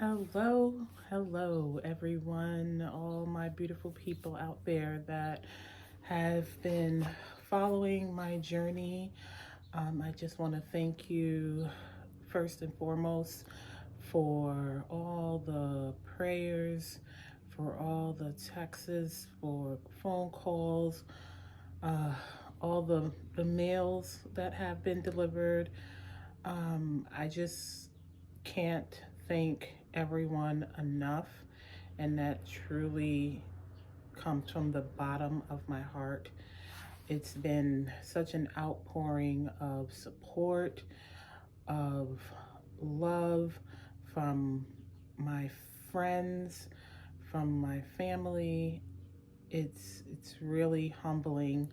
Hello, everyone, all my beautiful people out there that have been following my journey. I just want to thank you first and foremost for all the prayers, for all the texts, for phone calls, uh, all the mails that have been delivered. I just can't thank everyone enough, and that truly comes from the bottom of my heart. It's been such an outpouring of support, of love from my friends, from my family. It's really humbling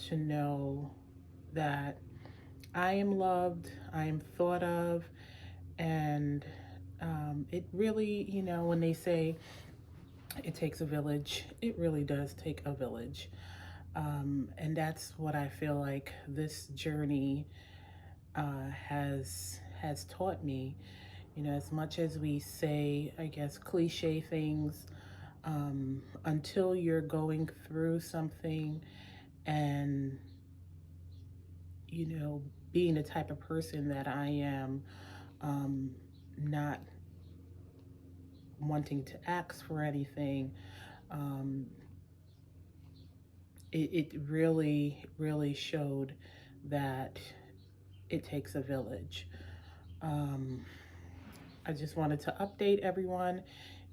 to know that I am loved, I am thought of, and it really, when they say it takes a village, it really does take a village. And that's what I feel like this journey has taught me. As much as we say, I guess, cliche things, until you're going through something and being the type of person that I am, not wanting to ask for anything, it really showed that it takes a village. I just wanted to update everyone.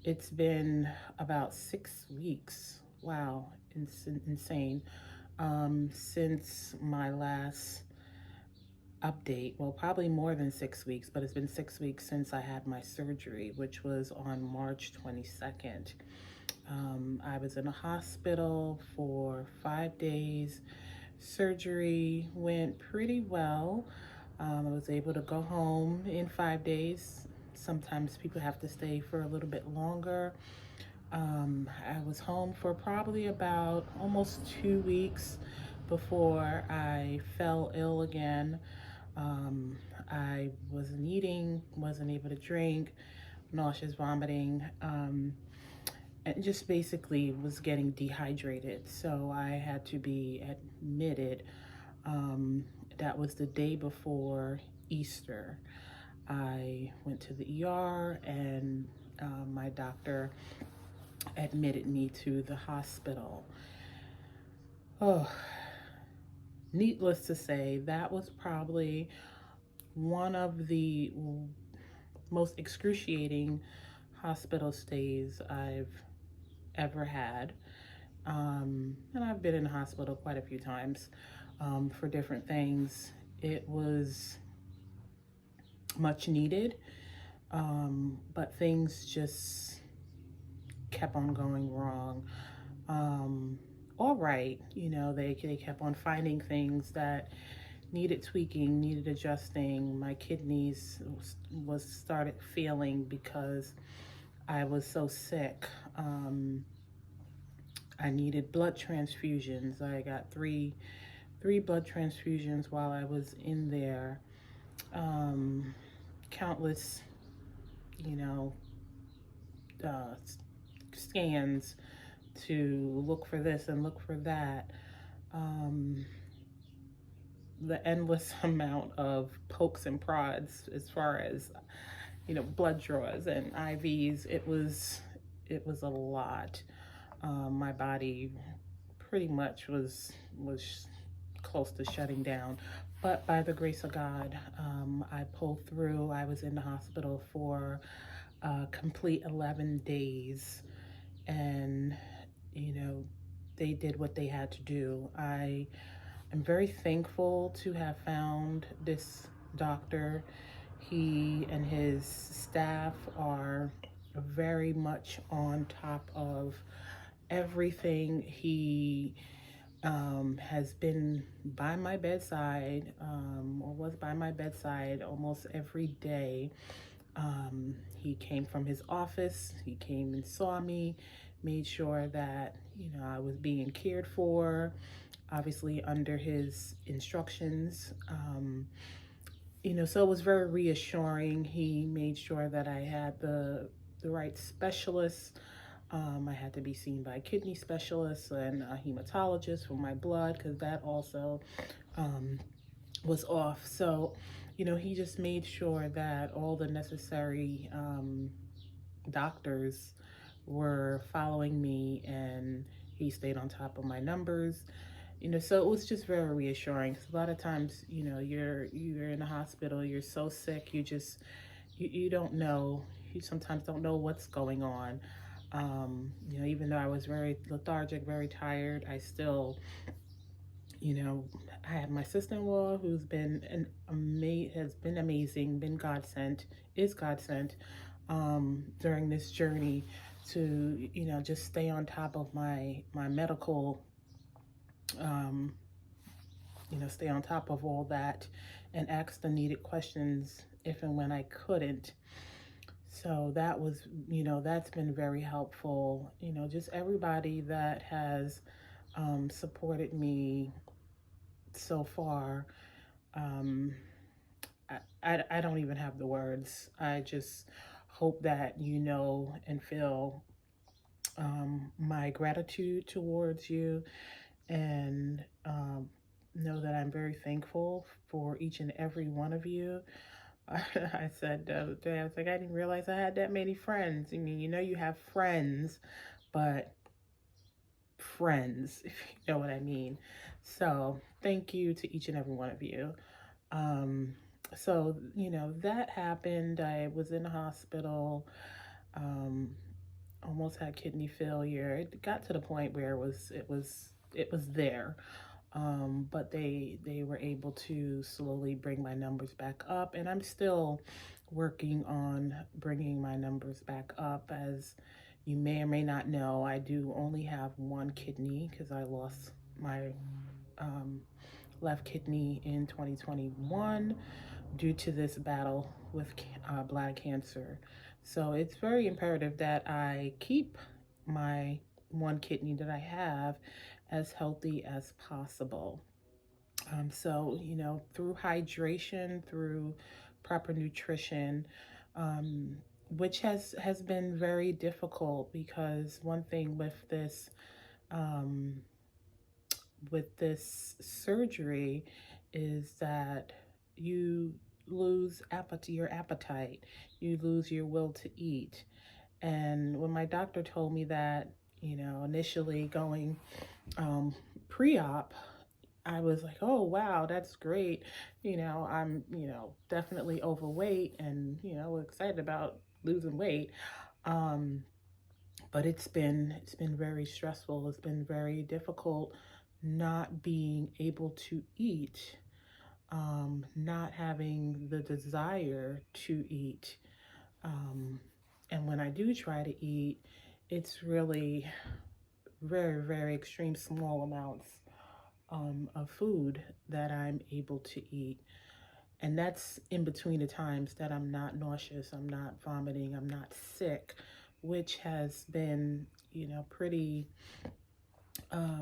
It's been about 6 weeks. Wow, insane. Since my last update. Well, probably more than 6 weeks, but it's been 6 weeks since I had my surgery, which was on March 22nd. I was in a hospital for 5 days. Surgery went pretty well. I was able to go home in 5 days. Sometimes people have to stay for a little bit longer. I was home for probably about almost 2 weeks before I fell ill again. I wasn't eating, wasn't able to drink, nauseous, vomiting, and just basically was getting dehydrated. So I had to be admitted. That was the day before Easter. I went to the ER and my doctor admitted me to the hospital. Oh, needless to say, that was probably one of the most excruciating hospital stays I've ever had. And I've been in the hospital quite a few times for different things. It was much needed, but things just kept on going wrong. All right, they kept on finding things that needed tweaking, needed adjusting. My kidneys was started failing because I was so sick. I needed blood transfusions. I got three blood transfusions while I was in there. Countless, you know, scans to look for this and look for that. The endless amount of pokes and prods as far as, blood draws and IVs, it was a lot. My body pretty much was close to shutting down, but by the grace of God, I pulled through. I was in the hospital for a complete 11 days, and they did what they had to do. I am very thankful to have found this doctor. He and his staff are very much on top of everything. He has been by my bedside, or was by my bedside almost every day. He came from his office, he came and saw me, made sure that, I was being cared for, obviously under his instructions. So it was very reassuring. He made sure that I had the right specialists. I had to be seen by a kidney specialist and a hematologist for my blood because that also um, was off. So, he just made sure that all the necessary doctors were following me, and he stayed on top of my numbers. So it was just very reassuring because a lot of times, you're in the hospital, you're so sick, you don't know, you sometimes don't know what's going on. Even though I was very lethargic, very tired, I still, you know, I had my sister-in-law who's been has been amazing, been God sent, is God sent during this journey to, just stay on top of my medical, um, stay on top of all that and ask the needed questions if and when I couldn't. So that was, that's been very helpful. Just everybody that has supported me so far. Um, I don't even have the words. I just hope that and feel my gratitude towards you, and know that I'm very thankful for each and every one of you. I said the other day, I was like, I didn't realize I had that many friends. I mean, you have friends, but friends, if you know what I mean. So thank you to each and every one of you. Um, that happened. I was in the hospital, um, almost had kidney failure. It got to the point where it was there. But they were able to slowly bring my numbers back up, and I'm still working on bringing my numbers back up. As you may or may not know, I do only have one kidney because I lost my um, left kidney in 2021 due to this battle with bladder cancer. So it's very imperative that I keep my one kidney that I have as healthy as possible. Through hydration, through proper nutrition, um, which has been very difficult because one thing um, with this surgery is that you lose your appetite, you lose your will to eat. And when my doctor told me that, initially going pre-op, I was like, oh wow, that's great. I'm, definitely overweight and, excited about losing weight. Um, but it's been very stressful. It's been very difficult not being able to eat, not having the desire to eat. And when I do try to eat, it's really very, very extreme small amounts of food that I'm able to eat. And that's in between the times that I'm not nauseous, I'm not vomiting, I'm not sick, which has been, pretty, I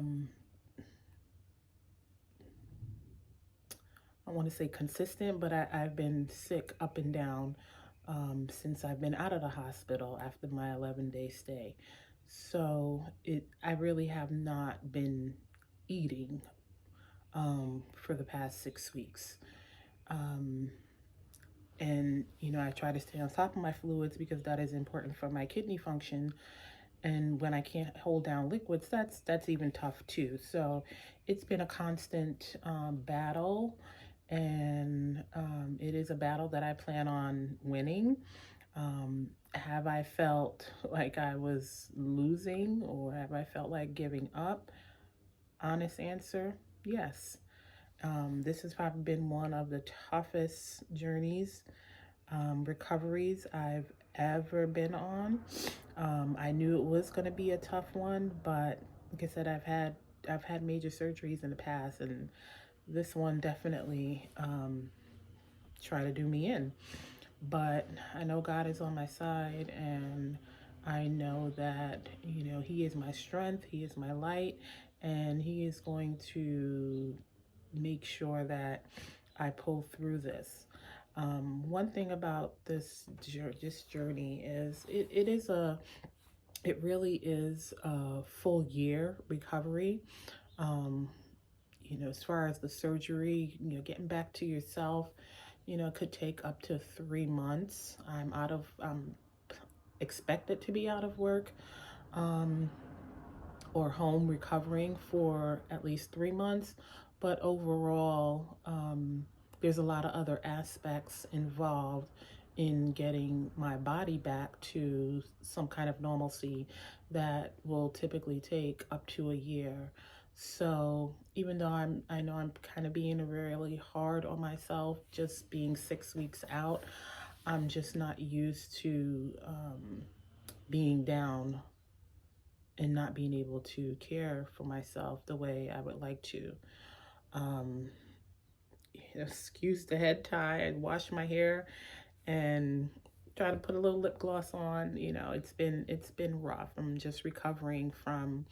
want to say consistent, but I've been sick up and down since I've been out of the hospital after my 11-day stay. So I really have not been eating for the past 6 weeks. Um, and I try to stay on top of my fluids because that is important for my kidney function. And when I can't hold down liquids, that's even tough too. So it's been a constant battle, and it is a battle that I plan on winning. Have I felt like I was losing, or have I felt like giving up? Honest answer, yes. This has probably been one of the toughest journeys, recoveries I've ever been on. I knew it was going to be a tough one, but like I said, I've had major surgeries in the past, and this one definitely tried to do me in. But I know God is on my side, and I know that, He is my strength, He is my light, and He is going to make sure that I pull through this. One thing about this journey is it really is a full year recovery. Um, as far as the surgery, getting back to yourself, it could take up to 3 months. I'm expected to be out of work, um, or home recovering for at least 3 months. But overall, there's a lot of other aspects involved in getting my body back to some kind of normalcy that will typically take up to a year. So even though I know I'm kind of being really hard on myself, just being 6 weeks out, I'm just not used to being down and not being able to care for myself the way I would like to. Um, excuse the head tie and wash my hair and try to put a little lip gloss on. It's been rough. I'm just recovering from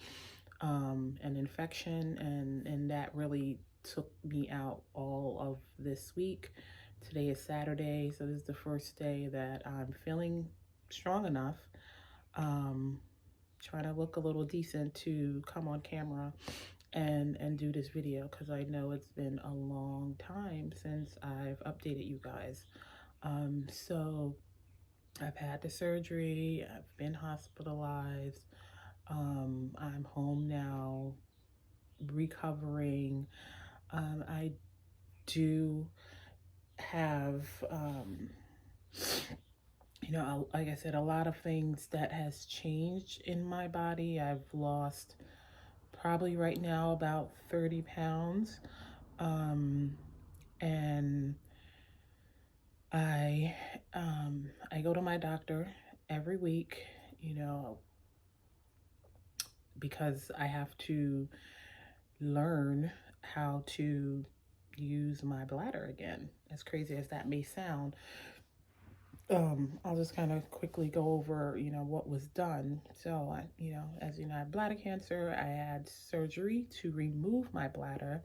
an infection, and that really took me out all of this week. Today is Saturday, so this is the first day that I'm feeling strong enough. Um, Trying to look a little decent to come on camera and do this video, because I know it's been a long time since I've updated you guys. So I've had the surgery, I've been hospitalized, I'm home now, recovering. I do have, like I said, a lot of things that has changed in my body. I've lost probably right now about 30 pounds. And I I go to my doctor every week, you know, because I have to learn how to use my bladder again. As crazy as that may sound, I'll just kind of quickly go over, what was done. So, as you know, I have bladder cancer. I had surgery to remove my bladder.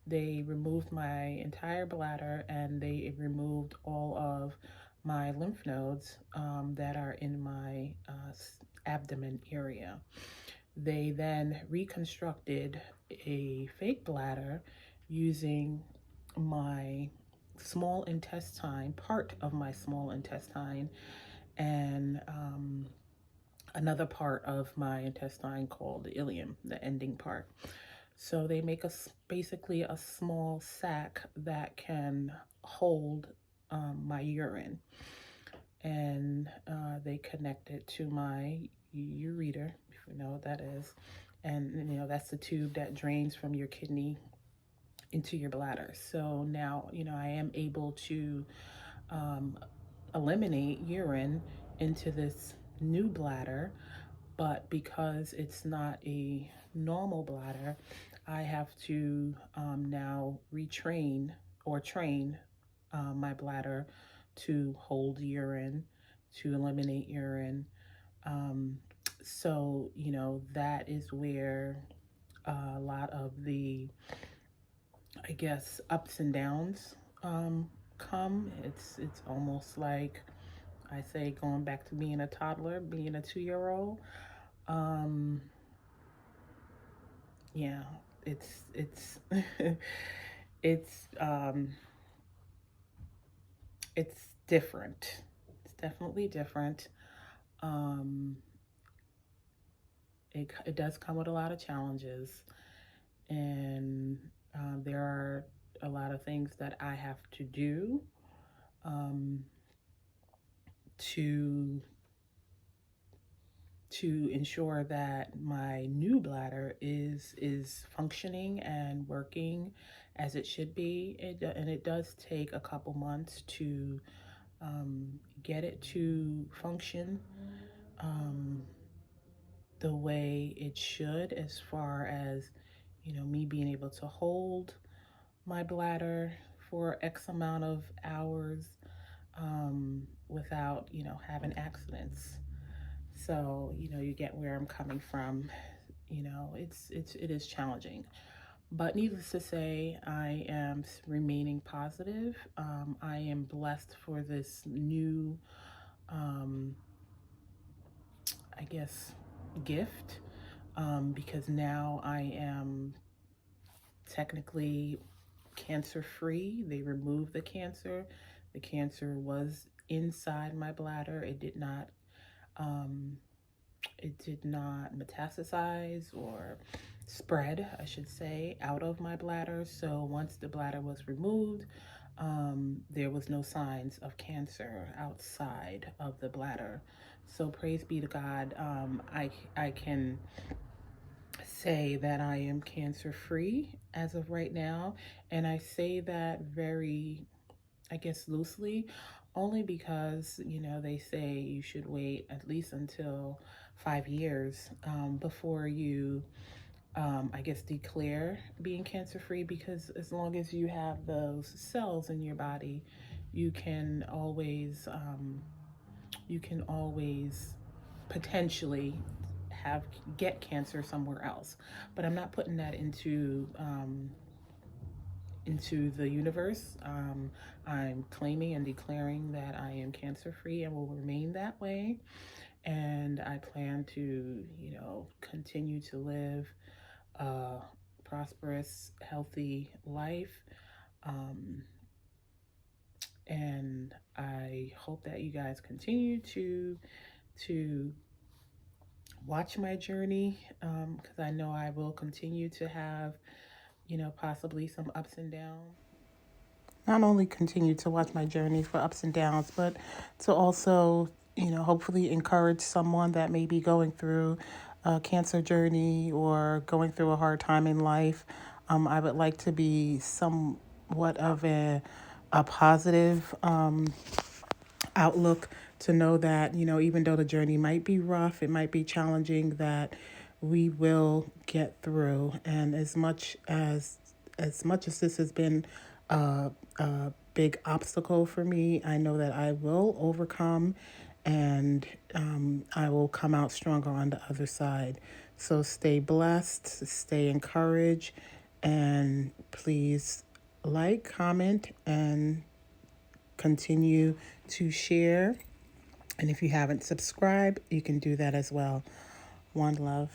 They removed my entire bladder, and they removed all of my lymph nodes that are in my abdomen area. They then reconstructed a fake bladder using my small intestine, part of my small intestine, and another part of my intestine called the ileum, the ending part. So they make basically a small sac that can hold my urine, and they connect it to my ureter, if you know what that is. And that's the tube that drains from your kidney into your bladder. So now, I am able to eliminate urine into this new bladder, but because it's not a normal bladder, I have to now retrain or train my bladder to hold urine, to eliminate urine. Um, so, that is where a lot of the, I guess, ups and downs come. It's almost like, I say, going back to being a toddler, being a 2-year-old. Um, yeah, it's it's it's different. It's definitely different. Um, it does come with a lot of challenges, and there are a lot of things that I have to do um, to ensure that my new bladder is functioning and working as it should be. And it does take a couple months to get it to function um, the way it should, as far as me being able to hold my bladder for X amount of hours without having accidents. So you get where I'm coming from. It is challenging, But needless to say, I am remaining positive. I am blessed for this new, um, I guess, gift, because now I am technically cancer free. They removed the cancer. The cancer was inside my bladder. Um, it did not metastasize or spread, I should say, out of my bladder. So once the bladder was removed, there was no signs of cancer outside of the bladder. So praise be to God. I can say that I am cancer free as of right now, and I say that very, I guess, loosely, only because, they say you should wait at least until 5 years before you, I guess, declare being cancer free, because as long as you have those cells in your body, you can always, potentially have get cancer somewhere else. But I'm not putting that into the universe. I'm claiming and declaring that I am cancer free and will remain that way. And I plan to, continue to live a prosperous, healthy life. Um, and I hope that you guys continue to watch my journey, because I know I will continue to have, possibly some ups and downs. Not only continue to watch my journey for ups and downs, but to also, hopefully encourage someone that may be going through a cancer journey or going through a hard time in life. I would like to be somewhat of a positive outlook, to know that, even though the journey might be rough, it might be challenging, that we will get through. And as much as this has been a big obstacle for me, I know that I will overcome, and I will come out stronger on the other side. So stay blessed, stay encouraged, and please like, comment, and continue to share. And if you haven't subscribed, you can do that as well. One love.